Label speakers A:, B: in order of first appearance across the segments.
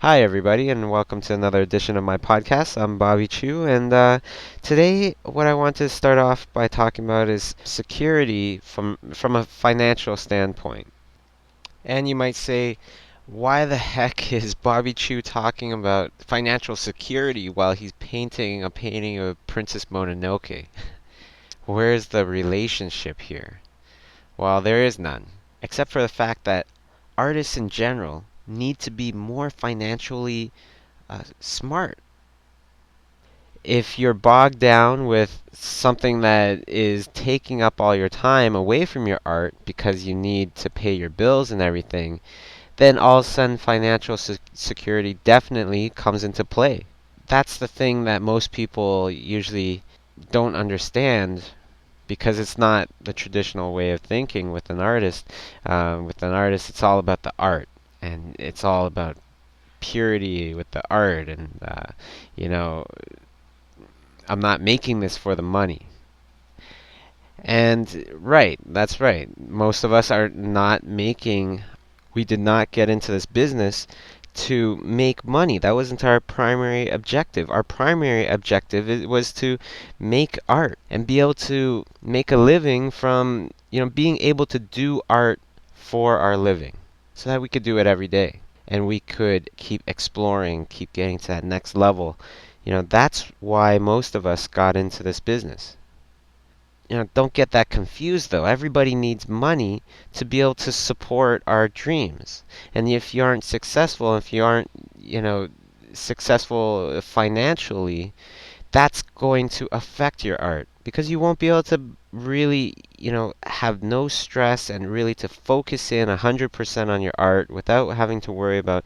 A: Hi, everybody, and welcome to another edition of my podcast. I'm Bobby Chiu, and today, what I want to start off by talking about is security from a financial standpoint. And you might say, why the heck is Bobby Chiu talking about financial security while he's painting a painting of Princess Mononoke? Where's the relationship here? Well, there is none, except for the fact that artists in general need to be more financially smart. If you're bogged down with something that is taking up all your time away from your art because you need to pay your bills and everything, then all of a sudden financial security definitely comes into play. That's the thing that most people usually don't understand because it's not the traditional way of thinking with an artist. With an artist, it's all about the art, and it's all about purity with the art, and you know, I'm not making this for the money. And right, that's right. Most of us are not making, we did not get into this business to make money. That wasn't our primary objective. Our primary objective was to make art and be able to make a living from, being able to do art for our living so that we could do it every day and we could keep exploring, keep getting to that next level. That's why most of us got into this business. Don't get that confused though. Everybody needs money to be able to support our dreams. And if you aren't successful, if you aren't, successful financially, that's going to affect your art because you won't be able to really, have no stress and really to focus in 100% on your art without having to worry about,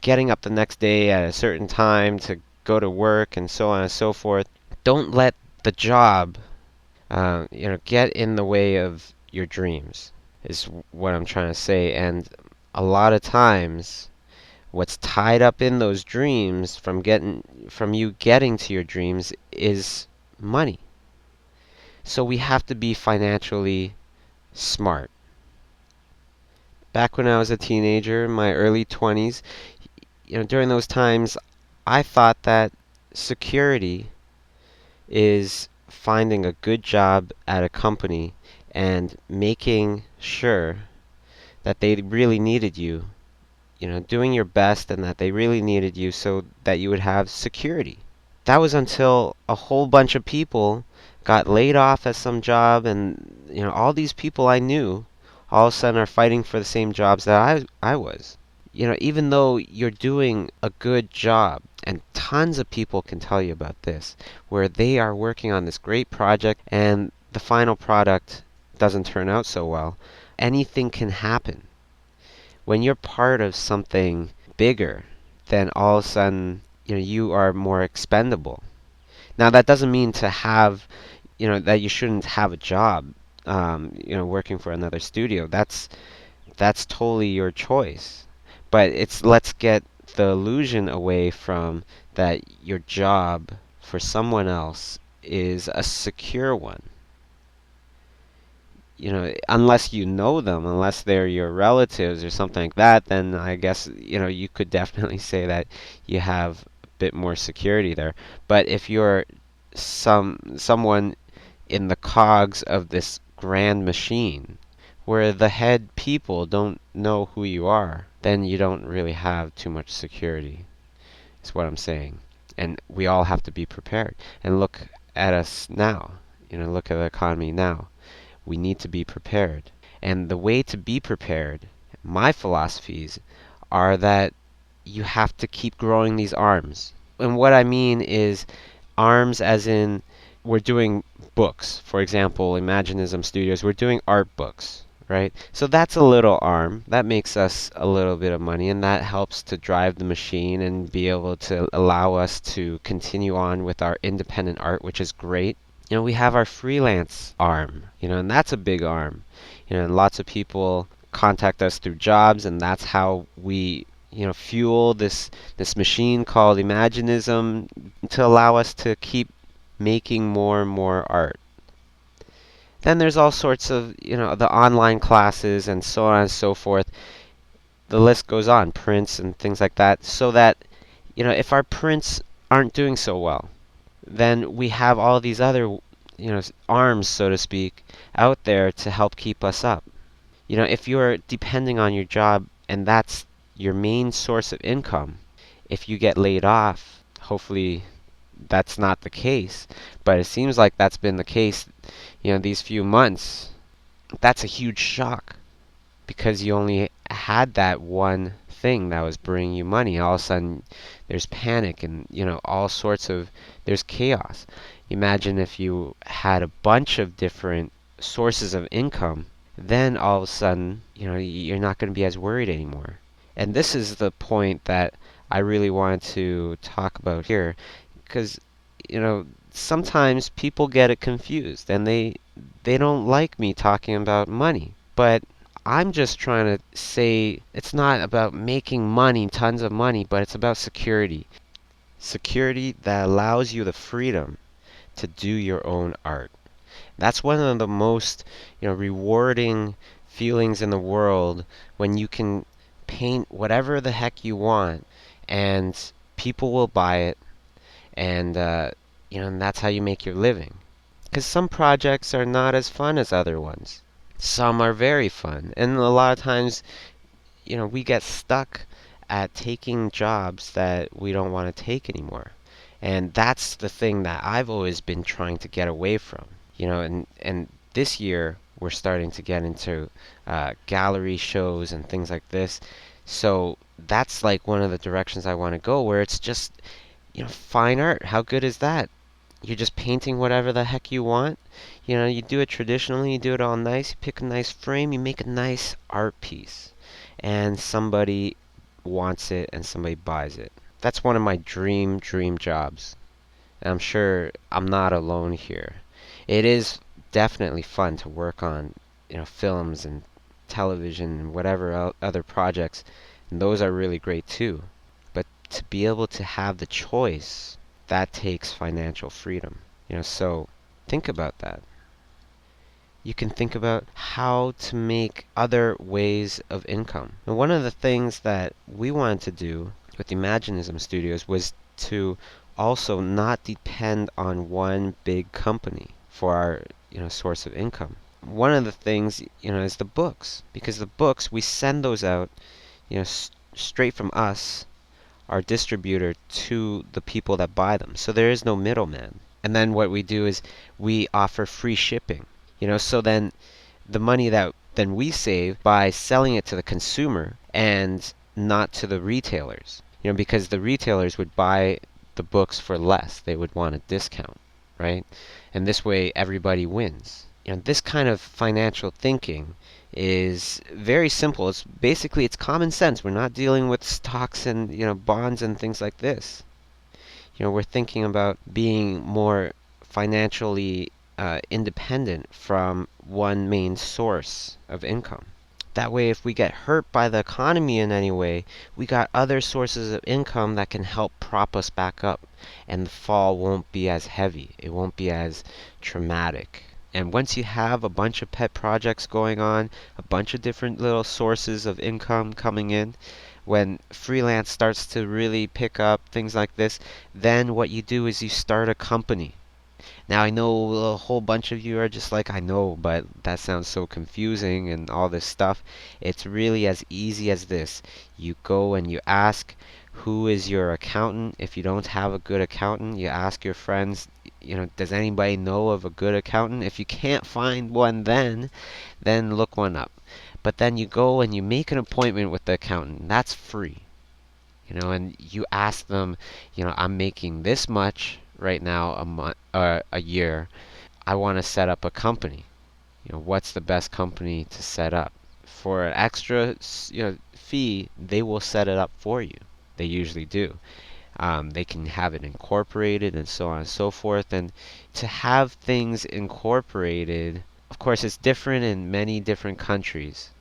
A: getting up the next day at a certain time to go to work and so on and so forth. Don't let the job, get in the way of your dreams, is what I'm trying to say. And a lot of times, what's tied up in those dreams from you getting to your dreams is money. So we have to be financially smart. Back when I was a teenager, in my early 20s, during those times, I thought that security is finding a good job at a company and making sure that they really needed you, doing your best and that they really needed you so that you would have security. That was until a whole bunch of people got laid off at some job, and all these people I knew all of a sudden are fighting for the same jobs that I was. Even though you're doing a good job, and tons of people can tell you about this, where they are working on this great project and the final product doesn't turn out so well, anything can happen. When you're part of something bigger, then all of a sudden, you are more expendable. Now, that doesn't mean to have, that you shouldn't have a job, working for another studio. That's totally your choice. But let's get the illusion away from that your job for someone else is a secure one. Unless you know them, unless they're your relatives or something like that, then I guess, you could definitely say that you have a bit more security there. But if you're someone in the cogs of this grand machine where the head people don't know who you are, then you don't really have too much security, is what I'm saying. And we all have to be prepared. And look at us now. Look at the economy now. We need to be prepared. And the way to be prepared, my philosophies, are that you have to keep growing these arms. And what I mean is arms as in we're doing books. For example, Imaginism Studios, we're doing art books, right? So that's a little arm. That makes us a little bit of money, and that helps to drive the machine and be able to allow us to continue on with our independent art, which is great. We have our freelance arm, and that's a big arm. And lots of people contact us through jobs, and that's how we, fuel this machine called Imaginism to allow us to keep making more and more art. Then there's all sorts of, the online classes and so on and so forth. the list goes on, prints and things like that, so that, if our prints aren't doing so well, then we have all these other, arms, so to speak, out there to help keep us up. If you're depending on your job and that's your main source of income, if you get laid off, hopefully that's not the case, but it seems like that's been the case, these few months. That's a huge shock because you only had that one thing that was bringing you money. All of a sudden, there's panic and, all sorts of, there's chaos. Imagine if you had a bunch of different sources of income, then all of a sudden, you're not going to be as worried anymore. And this is the point that I really wanted to talk about here because, sometimes people get it confused and they don't like me talking about money. But I'm just trying to say it's not about making money, tons of money, but it's about security. Security that allows you the freedom to do your own art. That's one of the most, rewarding feelings in the world when you can paint whatever the heck you want and people will buy it and and that's how you make your living. Because some projects are not as fun as other ones. Some are very fun, and a lot of times, we get stuck at taking jobs that we don't want to take anymore. And that's the thing that I've always been trying to get away from. And this year we're starting to get into gallery shows and things like this. So that's like one of the directions I want to go, where it's just, fine art. How good is that? You're just painting whatever the heck you want. You do it traditionally, you do it all nice, you pick a nice frame, you make a nice art piece. And somebody wants it and somebody buys it. That's one of my dream jobs. And I'm sure I'm not alone here. It is definitely fun to work on, films and television and whatever other projects. And those are really great too. But to be able to have the choice, that takes financial freedom. So think about that. You can think about how to make other ways of income. And one of the things that we wanted to do with the Imaginism Studios was to also not depend on one big company for our, source of income. One of the things, is the books, because the books we send those out, straight from us, our distributor, to the people that buy them. So there is no middleman. And then what we do is we offer free shipping. So then the money that then we save by selling it to the consumer and not to the retailers. Because the retailers would buy the books for less. They would want a discount, right? And this way everybody wins. This kind of financial thinking is very simple. It's common sense. We're not dealing with stocks and, bonds and things like this. We're thinking about being more financially independent from one main source of income. That way, if we get hurt by the economy in any way, we got other sources of income that can help prop us back up, and the fall won't be as heavy. It won't be as traumatic. And once you have a bunch of pet projects going on, a bunch of different little sources of income coming in, when freelance starts to really pick up, things like this, then what you do is you start a company. Now, I know a whole bunch of you are just like, I know, but that sounds so confusing and all this stuff. It's really as easy as this. You go and you ask, who is your accountant? If you don't have a good accountant, you ask your friends, does anybody know of a good accountant? If you can't find one then look one up. But then you go and you make an appointment with the accountant. That's free. And you ask them, I'm making this much right now a year. I want to set up a company. What's the best company to set up? For an extra, fee, they will set it up for you. They usually do. They can have it incorporated and so on and so forth. And to have things incorporated, of course, it's different in many different countries.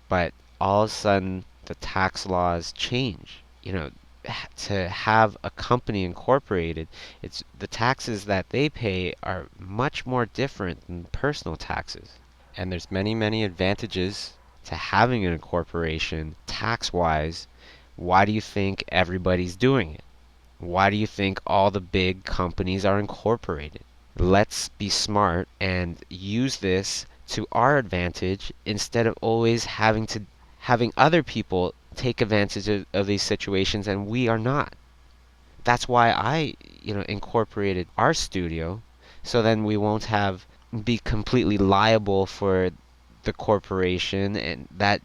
A: But all of a sudden, the tax laws change. To have a company incorporated, it's the taxes that they pay are much more different than personal taxes. And there's many advantages to having an incorporation tax-wise, why do you think everybody's doing it? Why do you think all the big companies are incorporated? Let's be smart and use this to our advantage instead of always having other people take advantage of these situations and we are not. That's why I, incorporated our studio so then we won't be completely liable for the corporation and that,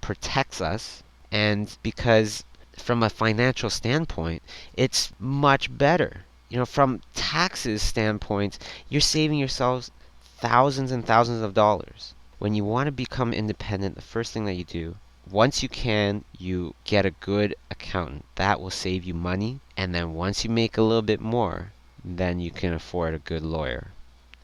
A: protects us. And because from a financial standpoint, it's much better. From taxes standpoint, you're saving yourselves thousands and thousands of dollars. When you want to become independent, the first thing that you do, once you can, you get a good accountant. That will save you money. And then once you make a little bit more, then you can afford a good lawyer.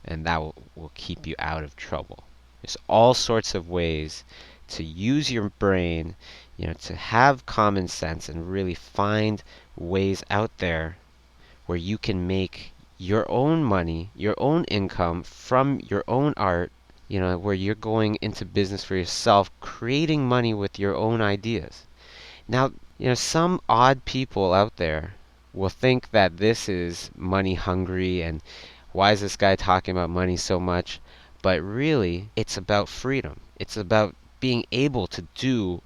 A: And that will keep you out of trouble. There's all sorts of ways to use your brain, to have common sense and really find ways out there where you can make your own money, your own income from your own art, where you're going into business for yourself, creating money with your own ideas. Now, some odd people out there will think that this is money hungry and why is this guy talking about money so much? But really, it's about freedom. It's about being able to do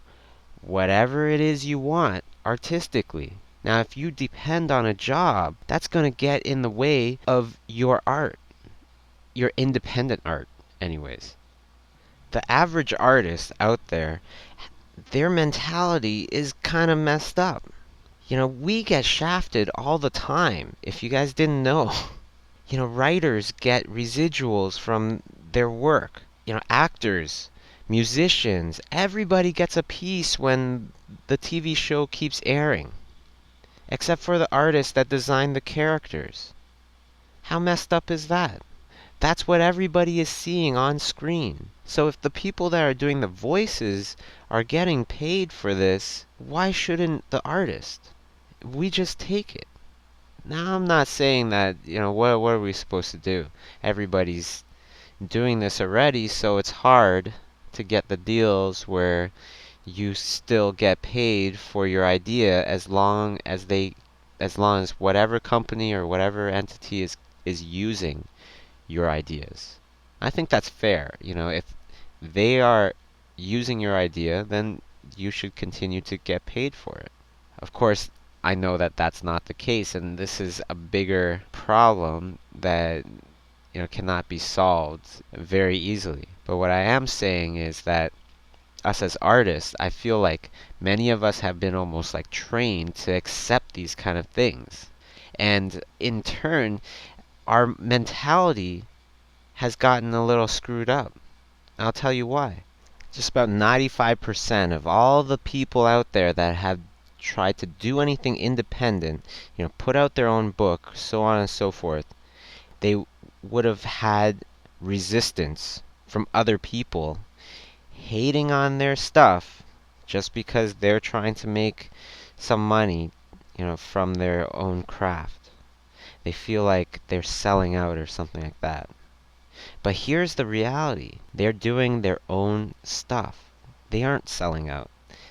A: whatever it is you want artistically. Now, if you depend on a job, that's going to get in the way of your art, your independent art, anyways. The average artist out there, their mentality is kind of messed up. We get shafted all the time, if you guys didn't know. Writers get residuals from their work. Actors, musicians, everybody gets a piece when the TV show keeps airing. Except for the artist that designed the characters. How messed up is that? That's what everybody is seeing on screen. So if the people that are doing the voices are getting paid for this, why shouldn't the artist? We just take it. Now I'm not saying that, what are we supposed to do? Everybody's doing this already, so it's hard to get the deals where you still get paid for your idea as long as whatever company or whatever entity is using your ideas. I think that's fair. If they are using your idea, then you should continue to get paid for it. Of course, I know that that's not the case, and this is a bigger problem that cannot be solved very easily. But what I am saying is that us as artists, I feel like many of us have been almost like trained to accept these kind of things. And in turn, our mentality has gotten a little screwed up. I'll tell you why. Just about 95% of all the people out there that have tried to do anything independent, put out their own book, so on and so forth, they would have had resistance from other people hating on their stuff just because they're trying to make some money, from their own craft. They feel like they're selling out or something like that. But here's the reality. They're doing their own stuff. They aren't selling out.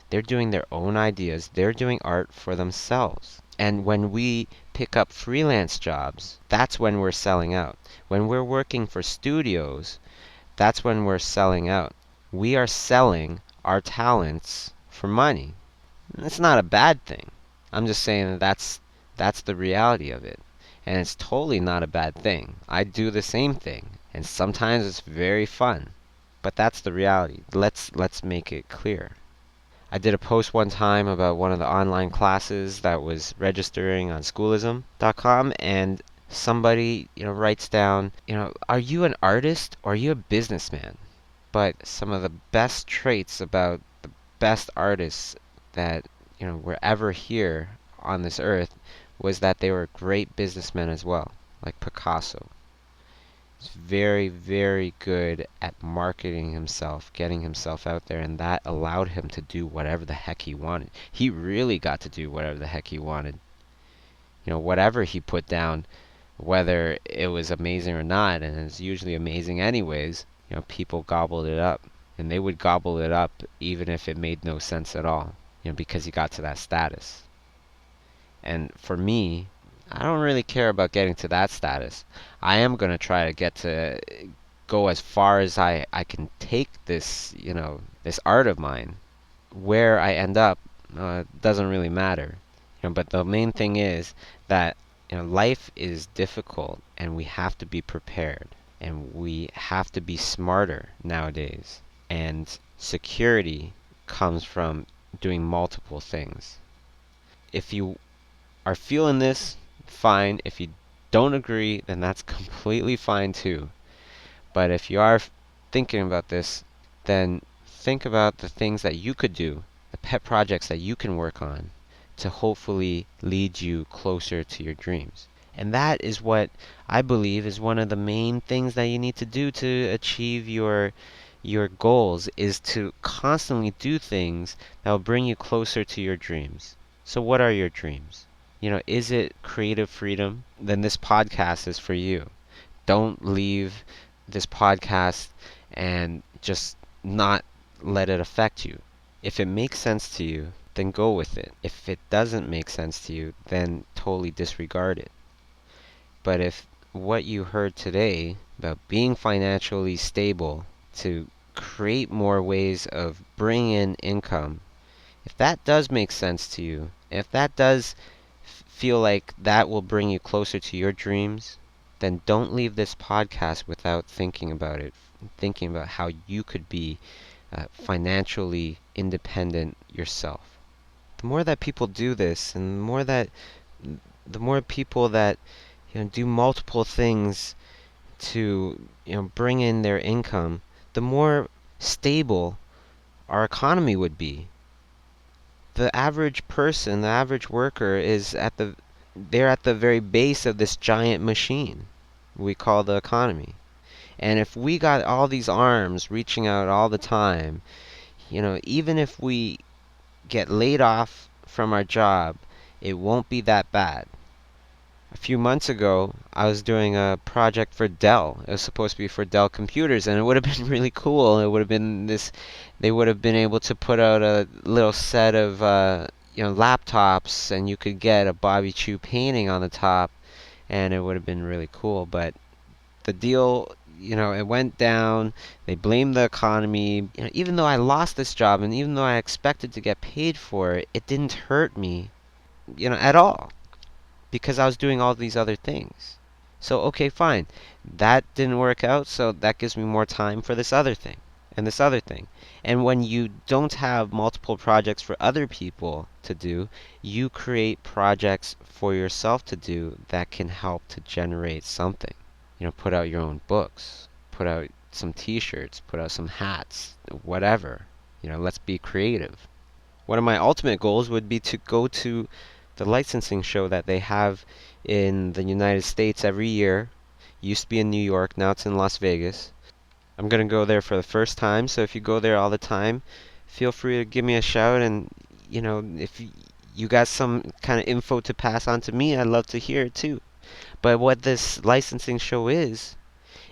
A: They're doing their own ideas. They're doing art for themselves. And when we pick up freelance jobs, that's when we're selling out. When we're working for studios, that's when we're selling out. We are selling our talents for money. It's not a bad thing. I'm just saying that's the reality of it. And it's totally not a bad thing. I do the same thing. And sometimes it's very fun. But that's the reality. Let's make it clear. I did a post one time about one of the online classes that was registering on schoolism.com, and somebody, writes down, are you an artist or are you a businessman? But some of the best traits about the best artists that, were ever here on this earth was that they were great businessmen as well, like Picasso. He's very, very good at marketing himself, getting himself out there, and that allowed him to do whatever the heck he wanted. He really got to do whatever the heck he wanted. Whatever he put down, whether it was amazing or not, and it's usually amazing anyways, people gobbled it up. and they would gobble it up even if it made no sense at all, because you got to that status. And for me, I don't really care about getting to that status. I am going to try to get to go as far as I can take this, this art of mine. Where I end up doesn't really matter. But the main thing is that life is difficult and we have to be prepared and we have to be smarter nowadays. And security comes from doing multiple things. If you are feeling this, fine. If you don't agree, then that's completely fine too. But if you are thinking about this, then think about the things that you could do, the pet projects that you can work on to hopefully lead you closer to your dreams. And that is what I believe is one of the main things that you need to do to achieve your goals, is to constantly do things that will bring you closer to your dreams. So what are your dreams? Is it creative freedom? Then this podcast is for you. Don't leave this podcast and just not let it affect you. If it makes sense to you, then go with it. If it doesn't make sense to you, then totally disregard it. But if what you heard today about being financially stable to create more ways of bringing in income, if that does make sense to you, if that does feel like that will bring you closer to your dreams, then don't leave this podcast without thinking about it, thinking about how you could be financially independent yourself. The more that people do this, and the more people that do multiple things to bring in their income, the more stable our economy would be. The average person, the average worker they're at the very base of this giant machine we call the economy. And if we got all these arms reaching out all the time, even if we get laid off from our job, it won't be that bad. A few months ago, I was doing a project for Dell. It was supposed to be for Dell computers, and it would have been really cool. It would have been they would have been able to put out a little set of laptops, and you could get a Bobby Chiu painting on the top, and it would have been really cool. But the deal, it went down. They blamed the economy. Even though I lost this job, and even though I expected to get paid for it, it didn't hurt me, at all, because I was doing all these other things. So, okay, fine. That didn't work out, so that gives me more time for this other thing and this other thing. And when you don't have multiple projects for other people to do, you create projects for yourself to do that can help to generate something. Put out your own books, put out some t-shirts, put out some hats, whatever. Let's be creative. One of my ultimate goals would be to go to the licensing show that they have in the United States every year. Used to be in New York, now it's in Las Vegas. I'm going to go there for the first time, so if you go there all the time, feel free to give me a shout, and if you got some kind of info to pass on to me, I'd love to hear it too. But what this licensing show is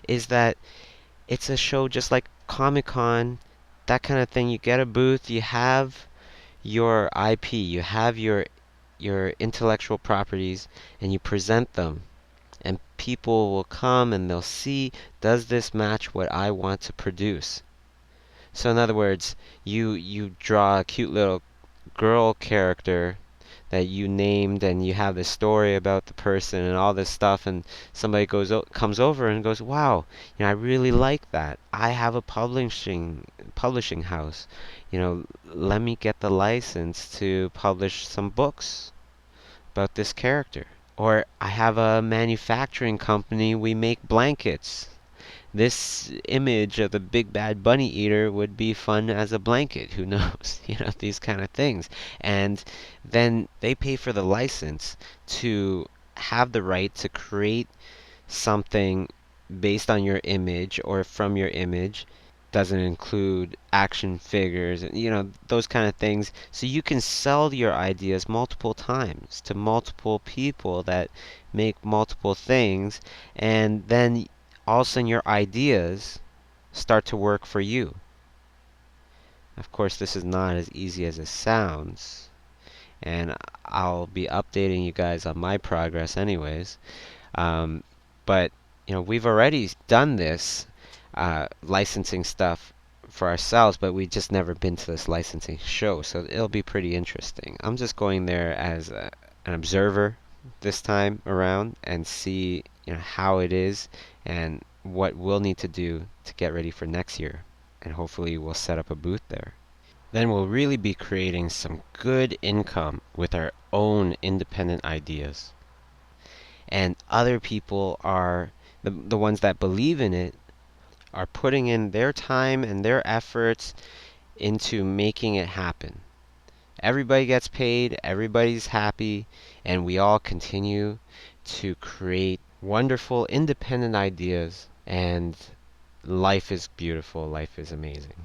A: that it's a show just like Comic-Con, that kind of thing. You get a booth, you have your IP, you have your intellectual properties, and you present them, and people will come and they'll see, does this match what I want to produce? So in other words, you draw a cute little girl character that you named, and you have this story about the person and all this stuff, and somebody comes over and goes, wow, I really like that. I have a publishing house. Let me get the license to publish some books about this character. Or I have a manufacturing company, we make blankets. This image of the big bad bunny eater would be fun as a blanket. Who knows? These kind of things. And then they pay for the license to have the right to create something based on your image or from your image. Doesn't include action figures, and those kind of things. So you can sell your ideas multiple times to multiple people that make multiple things, and then all of a sudden your ideas start to work for you. Of course, this is not as easy as it sounds, and I'll be updating you guys on my progress anyways. Um, but we've already done this licensing stuff for ourselves, but we just never been to this licensing show, so it'll be pretty interesting. I'm just going there as an observer this time around and see how it is and what we'll need to do to get ready for next year, and hopefully we'll set up a booth there. Then we'll really be creating some good income with our own independent ideas. And other people are the ones that believe in it are putting in their time and their efforts into making it happen. Everybody gets paid, everybody's happy, and we all continue to create wonderful independent ideas, and life is beautiful, life is amazing.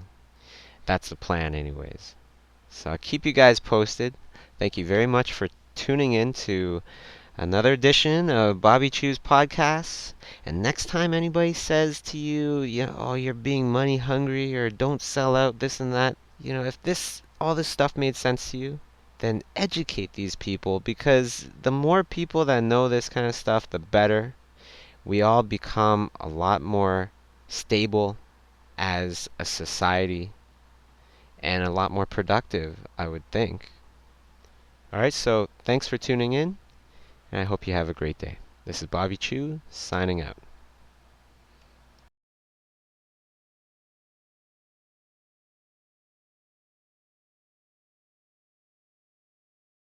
A: That's the plan, anyways. So I'll keep you guys posted. Thank you very much for tuning in to another edition of Bobby Chiu's podcast. And next time anybody says to you, oh, you're being money hungry or don't sell out this and that, if all this stuff made sense to you, then educate these people, because the more people that know this kind of stuff, the better. We all become a lot more stable as a society and a lot more productive, I would think. All right, so thanks for tuning in, and I hope you have a great day. This is Bobby Chiu signing out.